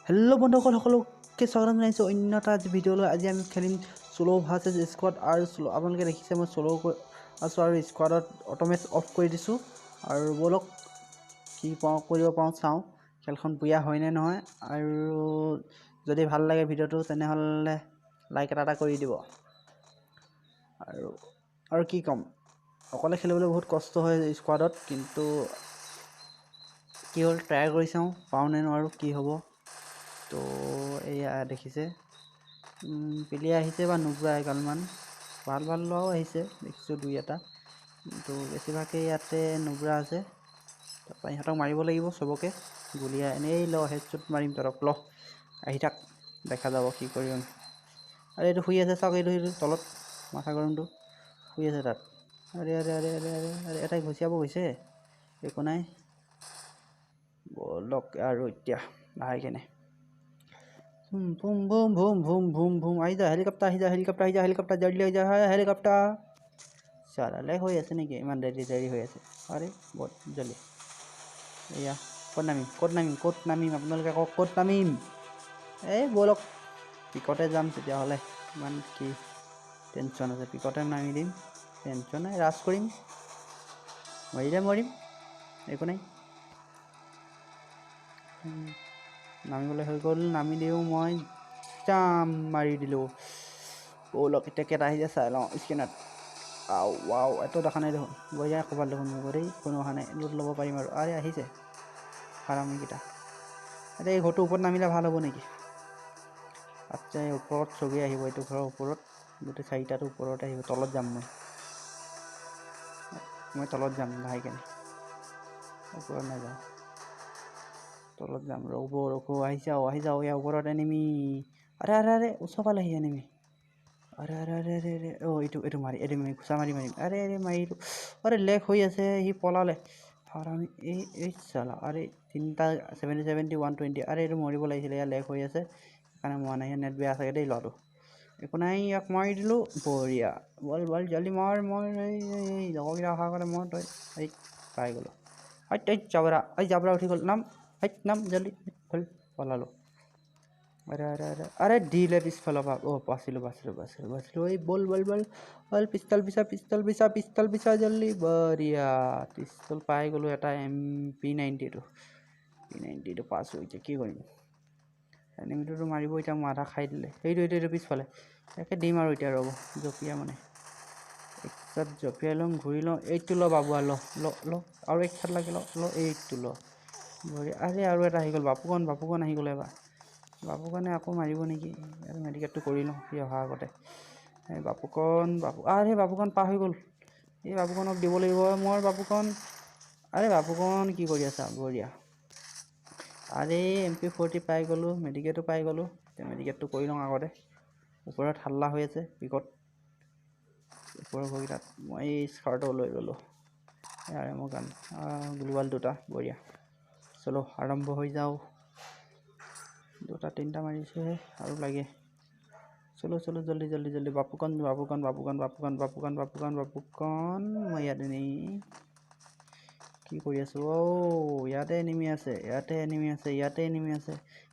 Hello' বন্ধুসকল সকলোকে স্বাগতম জনাইছোঁ অন্য এটা ভিডিঅ'লৈ। আজি আমি খেলিম চ'ল' ভাৰ্চেছ স্কোৱাড আৰু আপোনালোকে দেখিছে মই চ'ল' আছোঁ আৰু স্কোৱাডত অট'মেট অফ কৰি দিছোঁ। আৰু ব'লক কি কৰিব পাৰোঁ চাওঁ, খেলখন বুয়া হয়নে নহয়। আৰু যদি ভাল লাগে ভিডিঅ'টো তেনেহ'লে লাইক এটা কৰি দিব। আৰু কি ক'ম, অকলে খেলিবলৈ বহুত কষ্ট হয় স্কোৱাডত, কিন্তু কি হ'ল ট্ৰাই কৰি চাওঁ পাওঁ নে নোৱাৰোঁ, কি হ'ব। তো এয়া দেখিছে পিলি আহিছে বা নুব্ৰা এগালমান ভাল ল'ৰাও আহিছে, দেখিছোঁ দুই এটা, কিন্তু বেছিভাগেই ইয়াতে নুব্ৰা আছে। তাৰপৰা ইহঁতক মাৰিব লাগিব চবকে গুলীয়া এনেই হেডশ্বট মাৰিম তহঁতক আহি থাক, দেখা যাব কি কৰিম। আৰু এইটো শুই আছে চাওক, এইটো তলত মাথা গৰমটো শুই আছে তাত। আৰে আৰে আৰে আৰে আৰে আৰে এটাই ঘুচিয়াব গৈছে, একো নাই ব'লক। আৰু এতিয়া লাহে কেনে ভুম আহি যা, হেলিকপ্টাৰ জল্দি আহি যা, হেলিকপ্টাৰ চালালে হৈ আছে নেকি ইমান দেৰি হৈ আছে। আৰে বহুত জল্দি এয়া ক'ত নামিম আপোনালোকে কওক, ক'ত নামিম? এই ব'লক পিকতে যাম তেতিয়াহ'লে, ইমান কি টেনশ্যন আছে, পিকতে নামি দিম, টেনশ্যন নাই, ৰাছ কৰিম, মৰিম একো নাই। নামিবলৈ হৈ গ'ল, নামি দিওঁ মই, জাম মাৰি দিলোঁ। ব'লক এতিয়া কেইটা আহিছে চাই লওঁ স্কেনাৰত। ৱাও এইটো দেখা নাই দেখোন, বঢ়িয়া ক'ৰবাত দেখোন মোৰ দেই, কোনো অহা নাই, লুট ল'ব পাৰিম আৰু। আৰে আহিছে হাৰামিকেইটা। এতিয়া এই ঘৰটোৰ ওপৰত নামিলে ভাল হ'ব নেকি? আচ্ছা এই ওপৰত চবেই আহিব, এইটো ঘৰৰ ওপৰত গোটেই চাৰিটাটো ওপৰতে আহিব। তলত যাম মই তলত যাম লাহে কেনে, ওপৰত নাযাওঁ, তলত যাম। ৰখো আহি যাওঁ ইয়াৰ ওপৰত এনিমি। আৰে ওচৰ পালে আহি এনিমি। আৰে এইটো মাৰি ঘুচা মাৰিম। আৰে মাৰিলোঁ, আৰে লেগ হৈ আছে, সি পলালে হাৰামি। এই চালা, আৰে তিনিটা 70 120। আৰে এইটো মৰিব লাগিছিলে, ইয়াৰ লেগ হৈ আছে সেইকাৰণে মৰা নাই, নেট বেয়া চাগে দেই ল'ৰাটো। একো নাই, ইয়াক মাৰি দিলোঁ, বঢ়িয়া। বল জল্দি মাৰ, এই লগৰকেইটা অহাৰ আগতে মই তই পাই গ'লোঁ। জাবৰা উঠি গ'ল, নাম জল্দি পলালোঁ। আৰে দিলে পিছফালৰ পৰা, বাচিলোঁ। এই বল পিষ্টল পিছা জল্দি, বঢ়িয়া পিষ্টল পাই গ'লোঁ এটা। P90 পাছ হৈছে, কি কৰিম, এনিমিটোতো মাৰিব এতিয়া, মই আধা খাই দিলে। এইটো পিছফালে একে দিম আৰু এতিয়া ৰ'ব, জঁপিয়া মানে একচাত জঁপিয়াই ল'ম, ঘূৰি লওঁ। এইটো ল বাবুৱা, ল আৰু এক চাট লাগে, ল এইটো ল বঢ়িয়া। আৰু এটা আহি গ'ল, বাপুকণ আহি গ'ল এবাৰ। বাপুকণে আকৌ মাৰিব নেকি, আৰু মেডিকেটটো কৰি লওঁ সি অহাৰ আগতে। এই বাপুকণ পাৰ হৈ গ'ল, এই বাপুকণক দিব লাগিব মই। বাপুকণ কি কৰি আছা, বঢ়িয়া। আৰে MP40 পাই গ'লোঁ, মেডিকেটো পাই গ'লোঁ। এতিয়া মেডিকেটটো কৰি লওঁ আগতে। ওপৰত হাল্লা হৈ আছে পিকত, ওপৰৰ ঘৰকেইটাত মই এই স্কাৰ্টো লৈ গ'লোঁ। ইয়াৰে মোৰ গান গ্লোৱাল দুটা, বঢ়িয়া। চলো আৰম্ভ হৈ যাওঁ, 2টা 3টা মাৰিছোঁহে আৰু লাগে। চলো জল্দি। বাপুকণ মই ইয়াতে নেই, কি কৰি আছোঁ? ইয়াতে এনিমি আছে।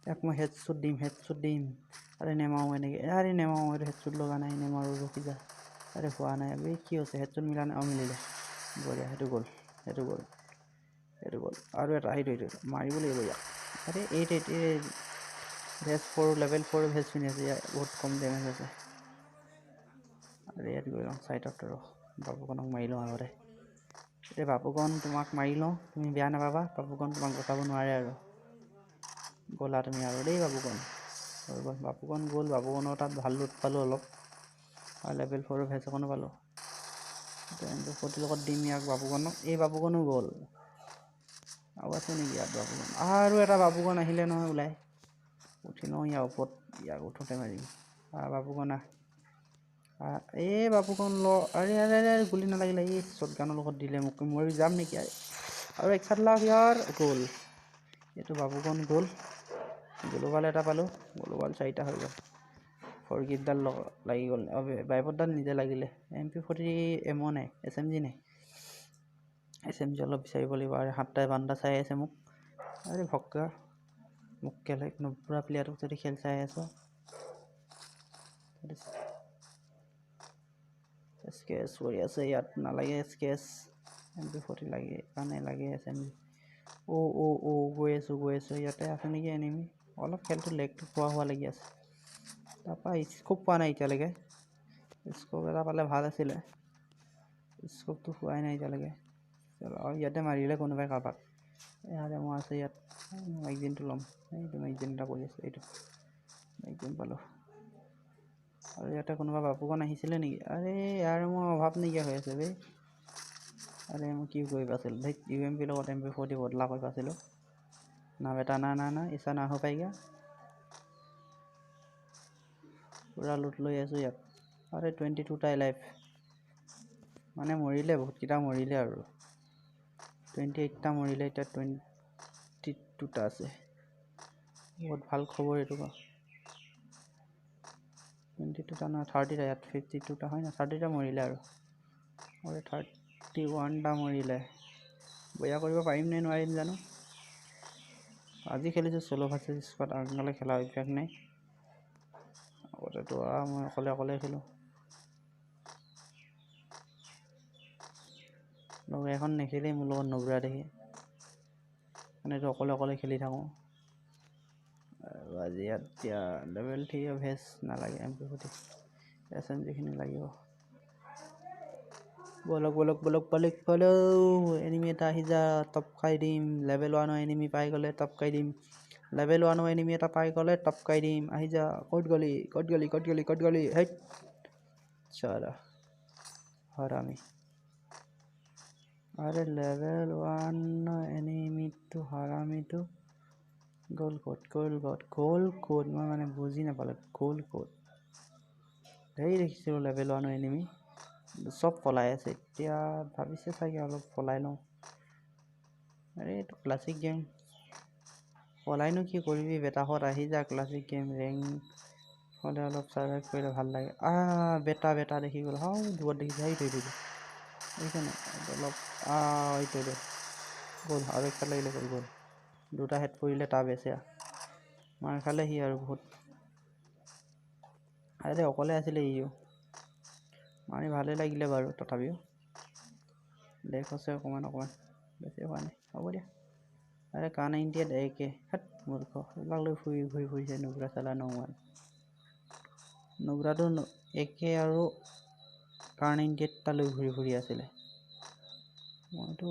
ইয়াক মই হেডশ্বট দিম। আৰে নেমাওঁ এনেকৈ, নেমাওঁ, এইটো হেডশ্বট লগা নাই, নেমাৰোঁ, ৰখি যা। আৰে হোৱা নাই, কি হৈছে, হেডশ্বট মিলা নাই, মিলিলে, বঢ়িয়া। সেইটো গ'ল। আৰু এটা সেইটো মাৰিব লাগিব ইয়াক। আৰে লেভেল 4 ভেজ পিন্ধি আছে, ইয়াৰ বহুত কম ডেমেজ আছে। আৰে ইয়াত গৈ লওঁ চাইডত, বাপুকণক মাৰি লওঁ আগতে। এতিয়া বাপুকণ তোমাক মাৰি লওঁ, তুমি বেয়া নাপাবা, বাপুকণ তোমাক বচাব নোৱাৰে আৰু। গ'লা তুমি আৰু দেই বাপুকণ, হৈ গ'ল। বাপুকণ গ'ল, বাপুকণৰ তাত ভাল লুট পালোঁ অলপ, আৰু লেভেল 4 ভেজ এখনো পালোঁ। MP40 লগত দিম ইয়াক বাপুকণক। এই বাপুকণো গ'ল, আৰু আছে নেকি ইয়াত বাপুকণ? আৰু এটা বাপুকণ আহিলে নহয় ওলাই, উঠি লওঁ ইয়াৰ ওপৰত, ইয়াক উঠোঁতে মাৰিম। বাপুকণ বাপুকণ ল। আৰে গুলি নালাগিলে, এই শ্বটগানৰ লগত দিলে মোক, মৰি যাম নেকি? আৰু এক চাট লাভ ইয়াৰ, গ'ল। এইটো বাপুকণ গ'ল, গ্লোবাল এটা পালোঁ, গ্লোবাল 4টা হৈ গ'ল। ফৰগিটডাল লাগি গ'ল, বাইপতডাল নিজে লাগিলে। MP40 এমো নাই, SMG নাই, SMG অলপ বিচাৰিব লাগিব। আৰু 7টাই বান্দা চাই আছে মোক, আৰে ভক্কা মোক কেলে পুৰা প্লেয়াৰটোক যদি খেল চাই আছ স্কেচ কৰি আছে ইয়াত নালাগে স্কেচ MP40 লাগে কাৰণে লাগে SMG গৈ আছো ইয়াতে আছে নেকি এনিমি অলপ খেলটো লেগটো হোৱা লাগি আছে তাৰপৰা স্কোপ পোৱা নাই এতিয়ালৈকে স্কোপ এটা পালে ভাল আছিলে স্কোপটো হোৱাই নাই এতিয়ালৈকে আৰু ইয়াতে মাৰিলে কোনোবাই কাৰোবাক ইয়াতে মই আছে ইয়াত মেগজিনটো ল'ম এইটো মেগজিন এটা কৰি আছে এইটো মেগজিন পালোঁ আৰু ইয়াতে কোনোবা বাপুকণ আহিছিলে নেকি আৰে ইয়াৰ মোৰ অভাৱ নাইকিয়া হৈ আছে বে আৰে মই কি কৰিব আছিলোঁ ভাই UMP লগত MP40 বদলা কৰিব আছিলোঁ না বেটা না ইচ্ছা না হৈ পাইগা পুৰা লুট লৈ আছোঁ ইয়াত আৰে 22টা লাইফ মানে মৰিলে বহুতকেইটা মৰিলে আৰু 28টা মৰিলে এতিয়া 22টা আছে বহুত ভাল খবৰ এইটো 22টা নহয় 30টা ইয়াত 52টা হয় না 30টা মৰিলে আৰু 31টা মৰিলে বয়া কৰিব পাৰিম নে নোৱাৰিম জানো আজি খেলিছোঁ চলো ভাৰ্চেছ স্কোৱাড আগলৈ খেলা অভ্যাস নাই আগতেতো মই অকলে খেলোঁ লগ এখন নেখেলেই মোৰ লগত নুঘূৰা দেখি মানে এইটো অকলে খেলি থাকোঁ আৰু আজি ইয়াত এতিয়া লেভেল 3 ভেজ নালাগে MP40 SMGখিনি লাগিব বলক এনিমি এটা আহি যা টপকাই দিম লেভেল 1 এনিমি পাই গ'লে টপকাই দিম লেভেল 1 এনিমি এটা পাই গ'লে টপকাই দিম আহি যা ক'ত গলি হেই চালা হাৰামি আৰে লেভেল 1 এনিমিটো হাৰামিটো গ'ল ক'ত মই মানে বুজি নাপালোঁ গ'ল ক'ত ধেই দেখিছিলোঁ লেভেল 1 এনিমি চব পলাই আছে এতিয়া ভাবিছে চাগে অলপ পলাই লওঁ আৰে এইটো ক্লাছিক গেম পলাইনো কি কৰিবি বেটাহঁত আহি যা ক্লাছিক গেম ৰেংক হ'লে অলপ চাৰ্ভাইভ কৰিলে ভাল লাগে বেটা দেখি গ'ল হাও দূৰত দেখিছে এইটো এইকাৰণে অলপ এইটো গ'ল আৰু একটা লাগিলে গ'ল দুটা হেড পৰিলে তাৰ বেচে মাৰ খালে সি আৰু বহুত আৰে অকলে আছিলে ইও মাৰি ভালেই লাগিলে বাৰু তথাপিও লেগ হৈছে অকণমান বেছি হোৱা নাই হ'ব দিয়া আৰে K98 AK হেট মূৰ্খ এইবিলাক লৈ ঘূৰি ফুৰিছে নুগ্ৰা চালা নুগ্ৰাটো AK আৰু K98 টা লৈ ঘূৰি আছিলে মইতো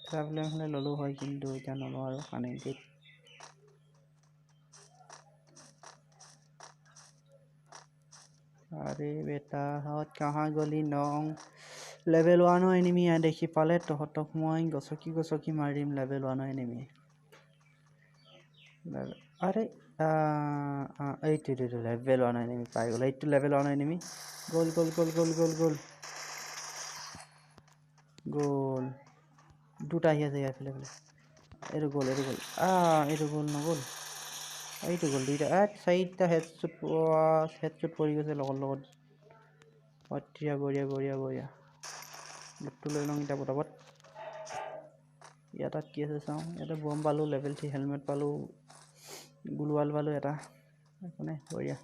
ট্ৰাভেলাৰ হ'লে ল'লোঁ হয় কিন্তু এতিয়া নলওঁ আৰু K98 अरे बेटा हत कहाँ गली नং লেভেল 1 এনিমি দেখি পালে তহঁতক মই গছকি মাৰিম লেভেল 1 এনিমি আৰে এইটো লেভেল 1 এনিমি পাই গ'ল এইটো লেভেল 1 এনিমি গ'ল দুটা আহি আছে ইয়াৰ ফালে এইটো গ'ল নগ'ল এইটো গ'ল দুইটা চাৰিটা হেডশ্বট পৰি গৈছে লগত বঢ়িয়া লুটটো লৈ লওঁ এতিয়া পটাপট ইয়াত কি আছে চাওঁ ইয়াতে বম পালোঁ লেভেল 3 হেলমেট পালোঁ গুলৱাল পালোঁ এটা একো নাই বঢ়িয়া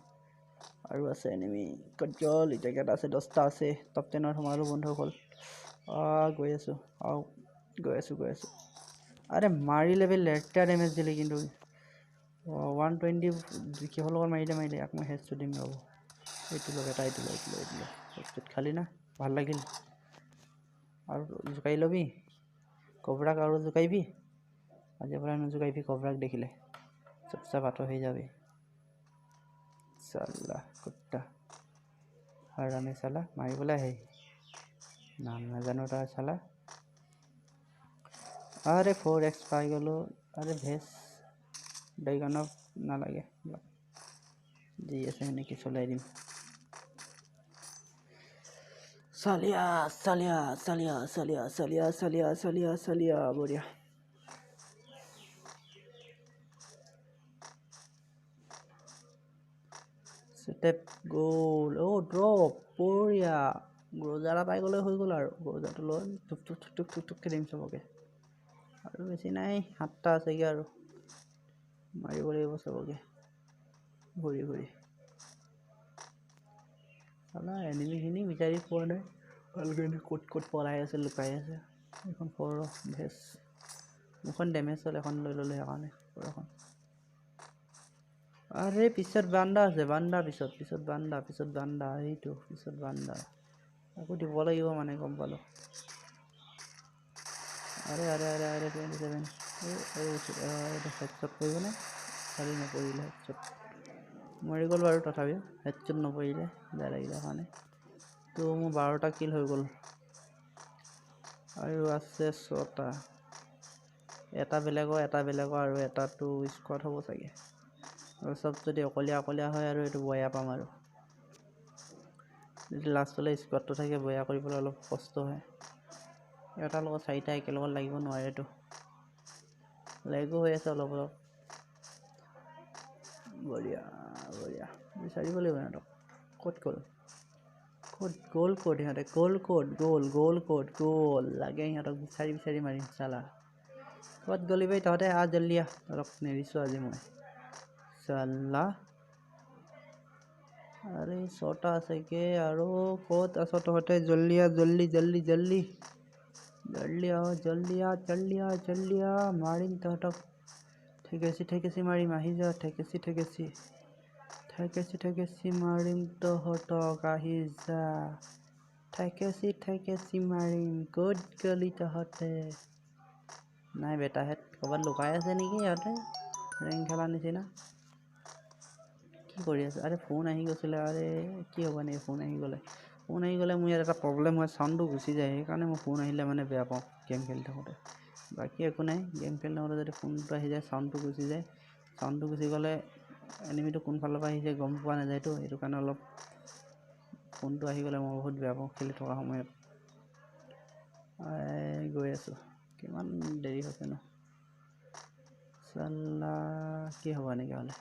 আৰু আছে এনিমি ক'ত গ'ল এতিয়া কেইটা আছে 10টা আছে টপ 10ত সোমালোঁ বন্ধ হ'ল গৈ আছোঁ আৰে মাৰি লেভেল লেটা ডেমেজ দিলে কিন্তু 120 কিহৰ লগত মাৰিলে ইয়াক মই হেডশ্বট দিম ৰ'ব এইটো হেডশ্বট খালি না ভাল লাগিল আৰু জোকাই ল'বি কবৰাক আৰু জোকাইবি আজিৰ পৰা নজোকাইবি কবৰাক দেখিলে চুপচাপ আঁতৰ হৈ যাবি চাল্লা কুত্তা হাৰামি চালা মাৰিবলৈ আহে নাম নাজানো তাৰ চালা আৰে 4x পাই গ'লোঁ আৰে ভেজ ডাইগানক নালাগে যি আছে সেনেকৈ চলাই দিম চালিয়া বঢ়িয়া ষ্টেপ গ'ল ড্ৰপ বঢ়িয়া গ্ৰ'জা এটা পাই গ'লে হৈ গ'ল আৰু গ্ৰ'জাটো লৈ টুককৈ দিম চবকে আৰু বেছি নাই 7টা আছেগৈ আৰু মাৰিব লাগিব চবকে ঘূৰি ঘূৰি চালা এনিমিখিনি বিচাৰি পোৱা নাই ভালকৈ ক'ত পলাই আছে লুকাই আছে এখন ফৰ ভেজ মুখন ডেমেজ হ'ল এখন লৈ ল'লোঁ সেইকাৰণে ফৰখন আৰে পিছত বান্দা আছে বান্দা পিছত বান্দা এইটো পিছত বান্দা আকৌ দিব লাগিব মানে গম পালোঁ আৰে 27 হেডশ্বট পৰিবনে খালি নপৰিলে হেডশ্বট মৰি গ'ল বাৰু তথাপিও হেডশ্বট নপৰিলে বেয়া লাগিলে কাৰণে তো মোৰ 12টা কিল হৈ গ'ল আৰু আছে 6টা এটা বেলেগৰ আৰু এটাটো স্কোৱাড হ'ব চাগে আৰু চব যদি অকলীয়া হয় আৰু এইটো বয়া পাম আৰু যদি লাষ্টলৈ স্কোৱাডটো থাকে বয়া কৰিবলৈ অলপ কষ্ট হয় এটাৰ লগত 4টা একেলগত লাগিব নোৱাৰেতো লেগো হৈ আছে অলপ বঢ়িয়া বিচাৰিব লাগিব সিহঁতক ক'ত গ'ল সিহঁতে গ'ল লাগে সিহঁতক বিচাৰি মাৰিম চালা ক'ত গ'লি বে তহঁতে জল্দি তহঁতক নেৰিছোঁ আজি মই চালা আৰে 6টা আছেগে আৰু ক'ত আছ তহঁতে জল্দি মাৰিম তহঁতক ঠেকেচি মাৰিম আহি যা ঠেকেচি মাৰিম তহঁতক আহি যা ঠেকেচি মাৰিম ক'ত গ'লি তহঁতে নাই বেটাহেঁত ক'ৰবাত লুকাই আছে নেকি সিহঁতে ৰেংক খেলা নিচিনা কি কৰি আছে আৰে ফোন আহি গৈছিলে আৰে কি হ'ব নেকি ফোন আহি গ'লে মোৰ ইয়াত এটা প্ৰব্লেম হয় চাউণ্ডটো গুচি যায় সেইকাৰণে মই ফোন আহিলে মানে বেয়া পাওঁ গেম খেলি থাকোঁতে বাকী একো নাই গেম খেলি থাকোঁতে যদি ফোনটো আহি যায় চাউণ্ডটো গুচি গ'লে এনিমিটো কোনফালৰ পৰা আহিছে গম পোৱা নাযায়তো সেইটো কাৰণে অলপ ফোনটো আহি গ'লে মই বহুত বেয়া পাওঁ খেলি থকা সময়ত গৈ আছোঁ কিমান দেৰি হৈছে ন চালা কি হ'ব এনেকৈ হ'লে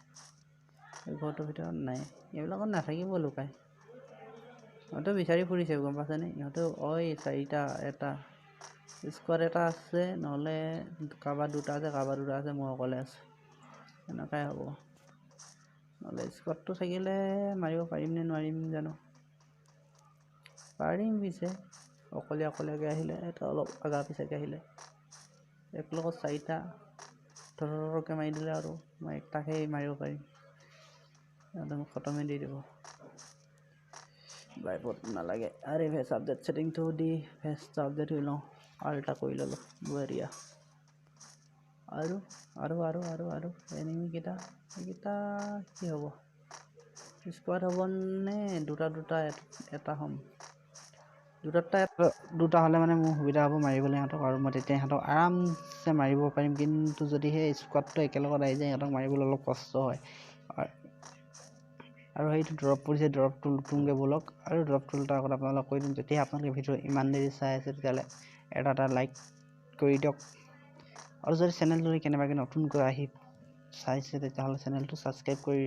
এই ঘৰটোৰ ভিতৰত নাই এইবিলাকত নাথাকিব লুকাই সিহঁতেও বিচাৰি ফুৰিছে গম পাইছেনে ইহঁতেও 4টা এটা স্কোৱাড এটা আছে নহ'লে কাৰোবাৰ 2টা আছে মই অকলে আছোঁ এনেকুৱাই হ'ব নহ'লে স্কোৱাডটো থাকিলে মাৰিব পাৰিম নে নোৱাৰিম জানো পাৰিম পিছে অকলীয়াকৈ আহিলে এটা অলপ আগা পিছাকৈ আহিলে এক লগত 4টা ধৰকৈ মাৰি দিলে আৰু মই একটাকেই মাৰিব পাৰিম সিহঁতে মোক খতমেই দি দিব বাইপত নালাগে আৰে ভেজ আপডেট ছেটিংটো দি ভেজটো আপডেট হৈ লওঁ আৰু এটা কৰি ল'লোঁ বঢ়িয়া আৰু এনিমিকেইটা এইকেইটা কি হ'ব স্কোৱাড হ'বনে দুটা এটা হ'ম দুটা হ'লে মানে মোৰ সুবিধা হ'ব মাৰিবলৈ সিহঁতক আৰু মই তেতিয়া সিহঁতক আৰামছে মাৰিব পাৰিম কিন্তু যদি সেই স্কোৱাডটো একেলগত আহি যায় সিহঁতক মাৰিবলৈ অলপ কষ্ট হয় আৰু সেইটো ড্ৰপ পৰিছে ড্ৰপটো লুটুংগে ব'লক আৰু ড্ৰপটো লুটাৰ আগত আপোনালোকক কৈ দিম যেতিয়া আপোনালোকে ভিডিঅ' ইমান দেৰি চাই আছে তেতিয়াহ'লে এটা লাইক কৰি দিয়ক আৰু যদি চেনেলটো কেনেবাকৈ নতুনকৈ আহি চাইছে তেতিয়াহ'লে চেনেলটো ছাবস্ক্ৰাইব কৰি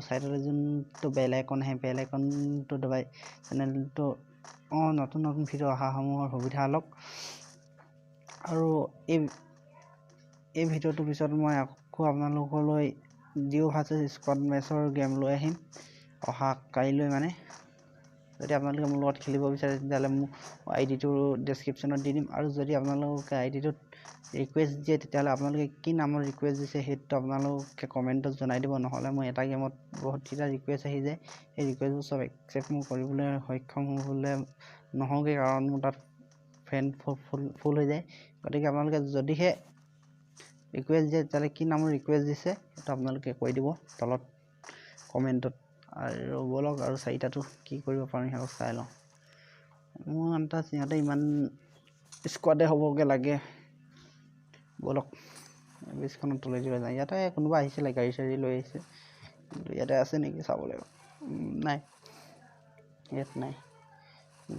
ছাইডতে যোনটো বেল আইকন আহে বেল আইকনটো দবাই চেনেলটো নতুন ভিডিঅ' অহাসমূহৰ সুবিধা লওক আৰু এই ভিডিঅ'টোৰ পিছত মই আকৌ আপোনালোকলৈ জিঅ' ভাৰ্চেছ স্কোৱাড মেচৰ গেম লৈ আহিম অহা কাইলৈ মানে যদি আপোনালোকে মোৰ লগত খেলিব বিচাৰে তেতিয়াহ'লে মোৰ আইডিটো ডেছক্ৰিপশ্যনত দি দিম আৰু যদি আপোনালোকে আইডিটোত ৰিকুৱেষ্ট দিয়ে তেতিয়াহ'লে আপোনালোকে কি নামৰ ৰিকুৱেষ্ট দিছে সেইটো আপোনালোকে কমেণ্টত জনাই দিব নহ'লে মই এটা গেমত বহুতকেইটা ৰিকুৱেষ্ট আহি যায় সেই ৰিকুৱেষ্টবোৰ চব একচেপ্ট মোৰ কৰিবলৈ সক্ষম হ'বলৈ নহওঁগৈ কাৰণ মোৰ তাত ফ্ৰেণ্ড ফুল হৈ যায় গতিকে আপোনালোকে যদিহে ৰিকুৱেষ্ট দিয়ে তেতিয়াহ'লে কি নামৰ ৰিকুৱেষ্ট দিছে সেইটো আপোনালোকে কৈ দিব তলত কমেণ্টত আৰু ব'লক আৰু 4টাটো কি কৰিব পাৰোঁ সিহঁতক চাই লওঁ মোৰ আন্দাজ সিহঁতে ইমান স্কোৱাডে হ'বগৈ লাগে ব'লক ব্ৰিজখনত তলে যোৱা যায় ইয়াতে কোনোবা আহিছিলে গাড়ী চাড়ী লৈ আহিছে কিন্তু ইয়াতে আছে নেকি চাব লাগিব নাই ইয়াত নাই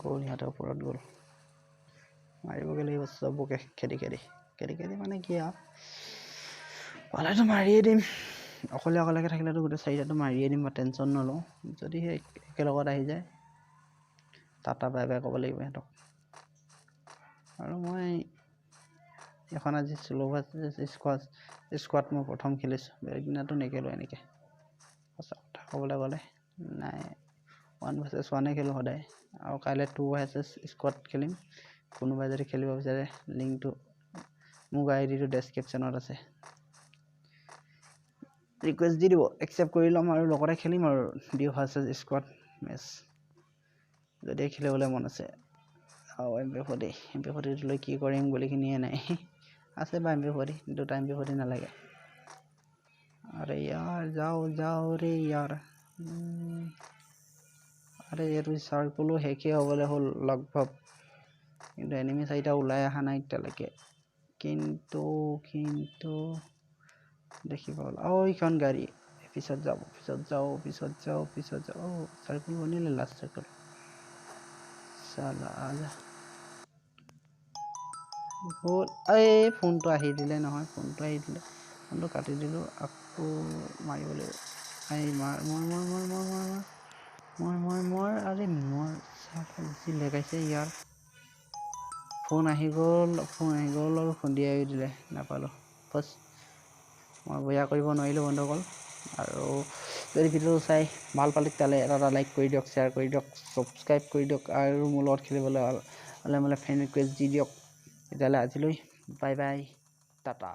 গ'ল সিহঁতে ওপৰত গ'ল মাৰিবগৈ লাগিব চবকে খেদি মানে কি আৰু পালেতো মাৰিয়ে দিম অকলে থাকিলেতো গোটেই 4টাটো মাৰিয়ে দিম মই টেনশ্যন নলওঁ যদিহে একেলগত আহি যায় টাটা বাই বাই ক'ব লাগিব সিহঁতক আৰু মই এখন আজি স্লো স্কোৱাড মই প্ৰথম খেলিছোঁ, বেলেগ দিনাতো নেখেলোঁ এনেকৈ। সঁচা কথা ক'বলৈ গ'লে নাই, 1 vs 1 খেলোঁ সদায়, আৰু কাইলৈ 2 vs স্কোৱাড খেলিম। কোনোবাই যদি খেলিব বিচাৰে লিংকটো মোৰ আইডিটো ডেছক্ৰিপশ্যনত আছে, ৰিকুৱেষ্ট দি দিব, একচেপ্ট কৰি ল'ম আৰু লগতে খেলিম আৰু ডিঅ' ভাৰ্চেছ স্কোৱাড মেচ যদি খেলিবলৈ মন আছে। আৰু MP40 লৈ কি কৰিম বুলিখিনিয়ে নাই, আছে বা MP40, দুটা MP40 নালাগে। আৰে ইয়াৰ যাও ৰে ইয়াৰ, আৰে এইটো চাৰ্কুলো শেষেই হ'বলৈ হ'ল লগভগ, কিন্তু এনিমি 4টা ওলাই অহা নাই এতিয়ালৈকে। কিন্তু দেখি পাল এইখন গাড়ী, পিছত যাও চাৰ্কুল বনিলে লাষ্ট চাৰ্কুল। চালা এই ফোনটো আহি দিলে নহয়, ফোনটো কাটি দিলোঁ, আকৌ মাৰিব লাগিব। মই আৰে বেছি লেগাইছে ইয়াৰ। ফোন আহি গ'ল আৰু খুন্দিয়াই দিলে, নাপালোঁ। ফাৰ্ষ্ট মই বেয়া কৰিব নোৱাৰিলোঁ বন্ধুসকল। আৰু যদি ভিডিঅ'টো চাই ভাল পালে তেতিয়াহ'লে এটা লাইক কৰি দিয়ক, শ্বেয়াৰ কৰি দিয়ক, ছাবস্ক্ৰাইব কৰি দিয়ক, আৰু মোৰ লগত খেলিবলৈ হ'লে ফ্ৰেণ্ড ৰিকুৱেষ্ট দি দিয়ক। তেতিয়াহ'লে আজিলৈ বাই বাই, টাটা।